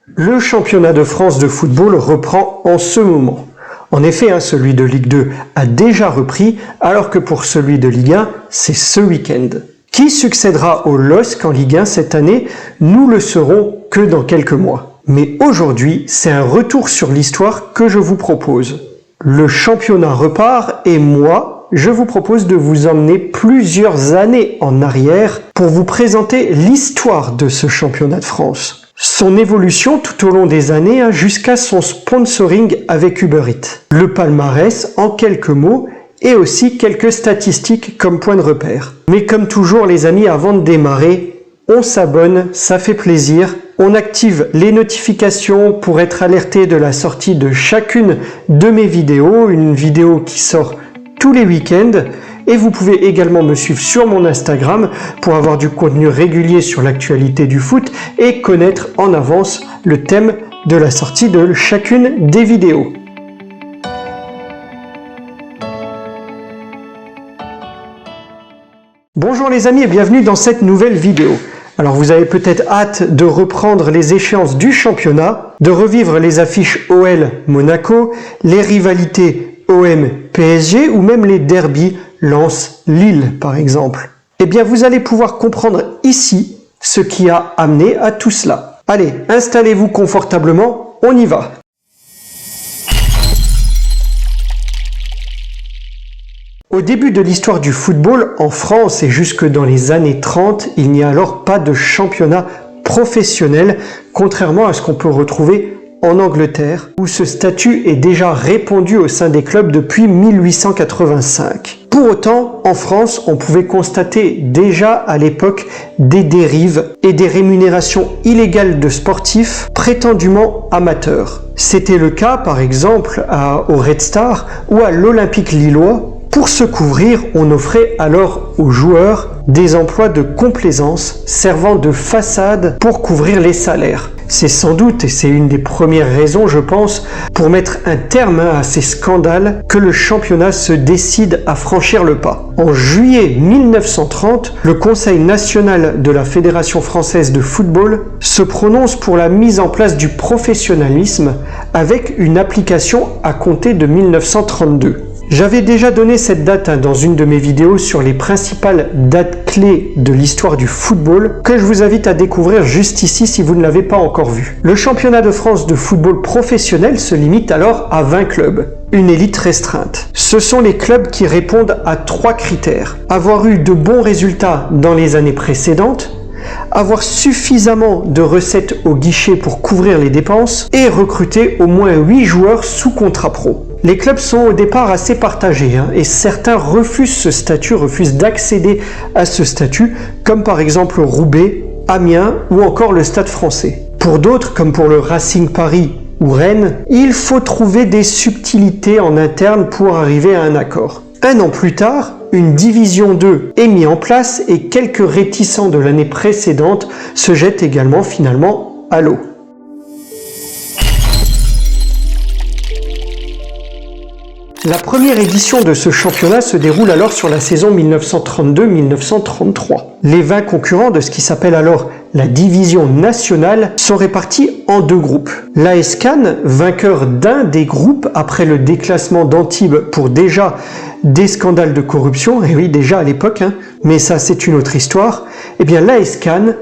Le championnat de France de football reprend en ce moment. En effet, celui de Ligue 2 a déjà repris, alors que pour celui de Ligue 1, c'est ce week-end. Qui succédera au LOSC en Ligue 1 cette année? Nous le saurons que dans quelques mois. Mais aujourd'hui, c'est un retour sur l'histoire que je vous propose. Le championnat repart et moi, je vous propose de vous emmener plusieurs années en arrière pour vous présenter l'histoire de ce championnat de France. Son évolution tout au long des années jusqu'à son sponsoring avec Uber Eats. Le palmarès en quelques mots et aussi quelques statistiques comme point de repère. Mais comme toujours les amis, avant de démarrer, on s'abonne, ça fait plaisir. On active les notifications pour être alerté de la sortie de chacune de mes vidéos, une vidéo qui sort tous les week-ends. Et vous pouvez également me suivre sur mon Instagram pour avoir du contenu régulier sur l'actualité du foot et connaître en avance le thème de la sortie de chacune des vidéos. Bonjour les amis et bienvenue dans cette nouvelle vidéo. Alors vous avez peut-être hâte de reprendre les échéances du championnat, de revivre les affiches OL Monaco, les rivalités OM PSG ou même les derbies Lens-Lille par exemple. Eh bien vous allez pouvoir comprendre ici ce qui a amené à tout cela. Allez, installez-vous confortablement, on y va. Au début de l'histoire du football, en France et jusque dans les années 30, il n'y a alors pas de championnat professionnel, contrairement à ce qu'on peut retrouver en Angleterre, où ce statut est déjà répandu au sein des clubs depuis 1885. Pour autant, en France, on pouvait constater déjà à l'époque des dérives et des rémunérations illégales de sportifs prétendument amateurs. C'était le cas par exemple au Red Star ou à l'Olympique Lillois. Pour se couvrir, on offrait alors aux joueurs des emplois de complaisance servant de façade pour couvrir les salaires. C'est sans doute, et c'est une des premières raisons je pense, pour mettre un terme à ces scandales que le championnat se décide à franchir le pas. En juillet 1930, le Conseil national de la Fédération française de football se prononce pour la mise en place du professionnalisme avec une application à compter de 1932. J'avais déjà donné cette date dans une de mes vidéos sur les principales dates clés de l'histoire du football que je vous invite à découvrir juste ici si vous ne l'avez pas encore vu. Le championnat de France de football professionnel se limite alors à 20 clubs, une élite restreinte. Ce sont les clubs qui répondent à 3 critères. Avoir eu de bons résultats dans les années précédentes, avoir suffisamment de recettes au guichet pour couvrir les dépenses et recruter au moins 8 joueurs sous contrat pro. Les clubs sont au départ assez partagés et certains refusent ce statut, refusent d'accéder à ce statut, comme par exemple Roubaix, Amiens ou encore le Stade Français. Pour d'autres, comme pour le Racing Paris ou Rennes, il faut trouver des subtilités en interne pour arriver à un accord. Un an plus tard, une division 2 est mise en place et quelques réticents de l'année précédente se jettent également finalement à l'eau. La première édition de ce championnat se déroule alors sur la saison 1932-1933. Les 20 concurrents de ce qui s'appelle alors la division nationale sont répartis en 2 groupes. L'AS Cannes, vainqueur d'un des groupes après le déclassement d'Antibes pour déjà des scandales de corruption, et oui déjà à l'époque, mais ça c'est une autre histoire, eh bien l'AS Cannes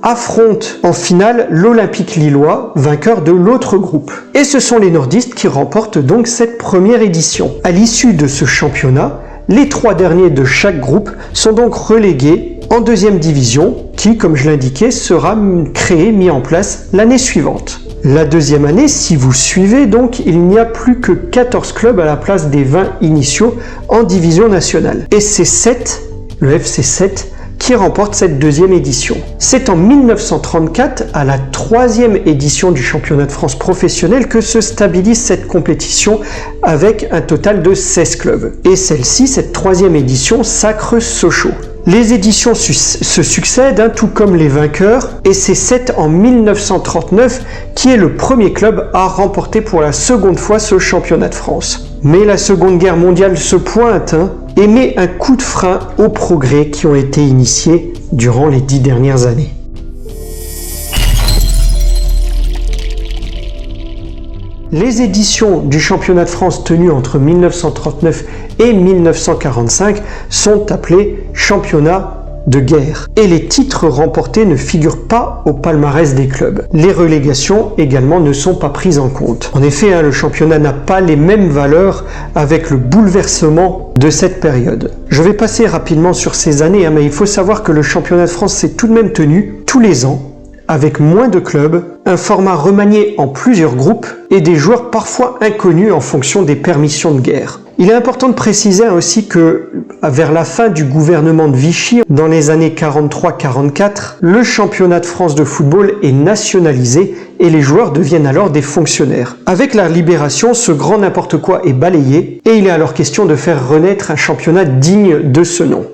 affronte en finale l'Olympique Lillois, vainqueur de l'autre groupe. Et ce sont les nordistes qui remportent donc cette première édition. À l'issue de ce championnat, les 3 derniers de chaque groupe sont donc relégués en 2e division, qui, comme je l'indiquais, sera créée, mise en place l'année suivante. La 2e année, si vous suivez donc, il n'y a plus que 14 clubs à la place des 20 initiaux en division nationale. Et c'est 7, le FC 7, qui remporte cette 2e édition. C'est en 1934, à la 3e édition du championnat de France professionnel, que se stabilise cette compétition avec un total de 16 clubs. Et celle-ci, cette 3e édition, sacre Sochaux. Les éditions se succèdent, tout comme les vainqueurs, et c'est 7 en 1939 qui est le premier club à remporter pour la seconde fois ce championnat de France. Mais la Seconde Guerre mondiale se pointe et met un coup de frein aux progrès qui ont été initiés durant les 10 dernières années. Les éditions du championnat de France tenues entre 1939 et 1945 sont appelées championnats de guerre. Et les titres remportés ne figurent pas au palmarès des clubs. Les relégations également ne sont pas prises en compte. En effet, le championnat n'a pas les mêmes valeurs avec le bouleversement de cette période. Je vais passer rapidement sur ces années, mais il faut savoir que le championnat de France s'est tout de même tenu tous les ans, avec moins de clubs, un format remanié en plusieurs groupes et des joueurs parfois inconnus en fonction des permissions de guerre. Il est important de préciser aussi que, vers la fin du gouvernement de Vichy, dans les années 43-44, le championnat de France de football est nationalisé et les joueurs deviennent alors des fonctionnaires. Avec la libération, ce grand n'importe quoi est balayé et il est alors question de faire renaître un championnat digne de ce nom.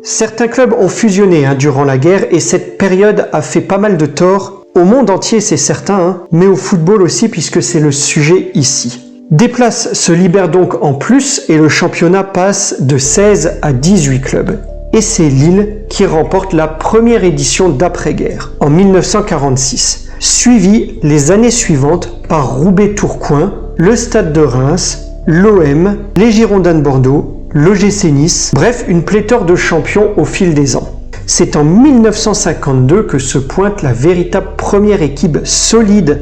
Certains clubs ont fusionné durant la guerre et cette période a fait pas mal de tort au monde entier, c'est certain, mais au football aussi puisque c'est le sujet ici. Des places se libèrent donc en plus et le championnat passe de 16 à 18 clubs. Et c'est Lille qui remporte la première édition d'après-guerre en 1946, suivi les années suivantes par Roubaix-Tourcoing, le Stade de Reims, l'OM, les Girondins de Bordeaux, l'OGC Nice, bref une pléthore de champions au fil des ans. C'est en 1952 que se pointe la véritable première équipe solide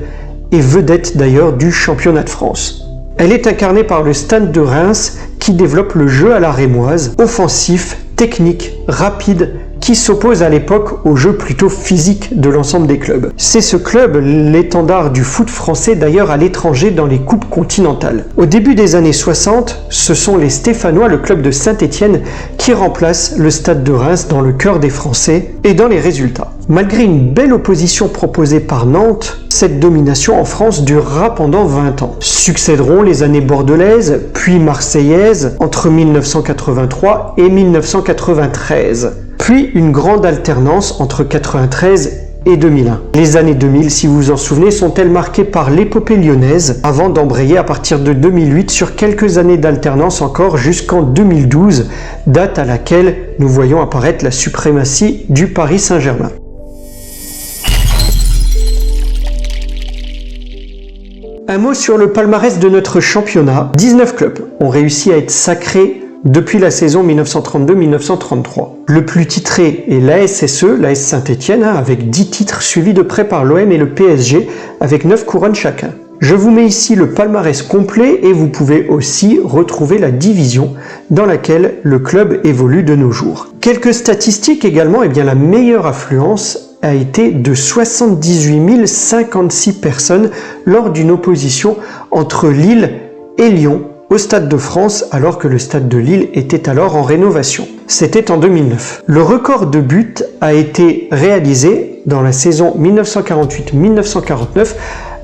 et vedette d'ailleurs du championnat de France. Elle est incarnée par le Stade de Reims qui développe le jeu à la rémoise, offensif, technique, rapide, qui s'oppose à l'époque au jeu plutôt physique de l'ensemble des clubs. C'est ce club, l'étendard du foot français d'ailleurs à l'étranger dans les coupes continentales. Au début des années 60, ce sont les Stéphanois, le club de Saint-Étienne, qui remplacent le Stade de Reims dans le cœur des Français et dans les résultats. Malgré une belle opposition proposée par Nantes, cette domination en France durera pendant 20 ans. Succéderont les années bordelaises, puis marseillaises, entre 1983 et 1993. Puis une grande alternance entre 93 et 2001. Les années 2000, si vous vous en souvenez, sont-elles marquées par l'épopée lyonnaise, avant d'embrayer à partir de 2008 sur quelques années d'alternance encore jusqu'en 2012, date à laquelle nous voyons apparaître la suprématie du Paris Saint-Germain. Un mot sur le palmarès de notre championnat. 19 clubs ont réussi à être sacrés depuis la saison 1932-1933. Le plus titré est l'ASSE, l'AS Saint-Étienne, avec 10 titres suivis de près par l'OM et le PSG, avec 9 couronnes chacun. Je vous mets ici le palmarès complet et vous pouvez aussi retrouver la division dans laquelle le club évolue de nos jours. Quelques statistiques également, la meilleure affluence a été de 78 056 personnes lors d'une opposition entre Lille et Lyon au Stade de France, alors que le Stade de Lille était alors en rénovation. C'était en 2009. Le record de buts a été réalisé dans la saison 1948-1949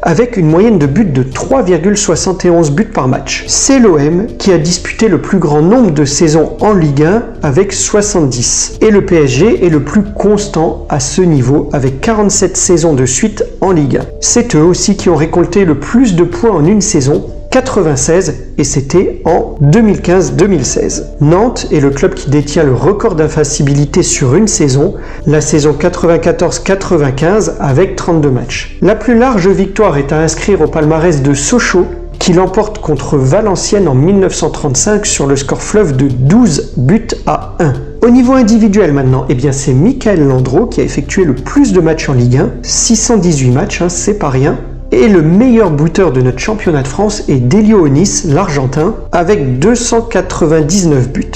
avec une moyenne de buts de 3,71 buts par match. C'est l'OM qui a disputé le plus grand nombre de saisons en Ligue 1 avec 70. Et le PSG est le plus constant à ce niveau avec 47 saisons de suite en Ligue 1. C'est eux aussi qui ont récolté le plus de points en une saison, 96, et c'était en 2015-2016. Nantes est le club qui détient le record d'invincibilité sur une saison, la saison 94-95 avec 32 matchs. La plus large victoire est à inscrire au palmarès de Sochaux, qui l'emporte contre Valenciennes en 1935 sur le score fleuve de 12 buts à 1. Au niveau individuel maintenant, c'est Michael Landreau qui a effectué le plus de matchs en Ligue 1, 618 matchs, c'est pas rien. Et le meilleur buteur de notre championnat de France est Delio Onis, l'Argentin, avec 299 buts.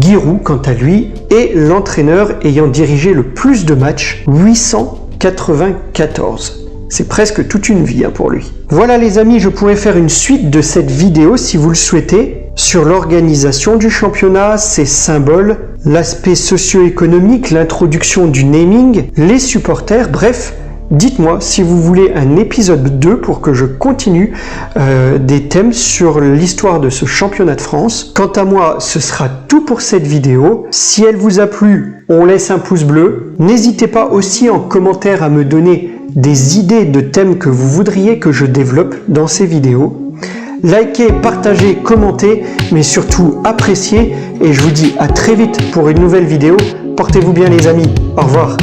Giroud, quant à lui, est l'entraîneur ayant dirigé le plus de matchs, 894. C'est presque toute une vie pour lui. Voilà les amis, je pourrais faire une suite de cette vidéo si vous le souhaitez, sur l'organisation du championnat, ses symboles, l'aspect socio-économique, l'introduction du naming, les supporters, bref. Dites-moi si vous voulez un épisode 2 pour que je continue des thèmes sur l'histoire de ce championnat de France. Quant à moi, ce sera tout pour cette vidéo. Si elle vous a plu, on laisse un pouce bleu. N'hésitez pas aussi en commentaire à me donner des idées de thèmes que vous voudriez que je développe dans ces vidéos. Likez, partagez, commentez, mais surtout appréciez. Et je vous dis à très vite pour une nouvelle vidéo. Portez-vous bien les amis. Au revoir.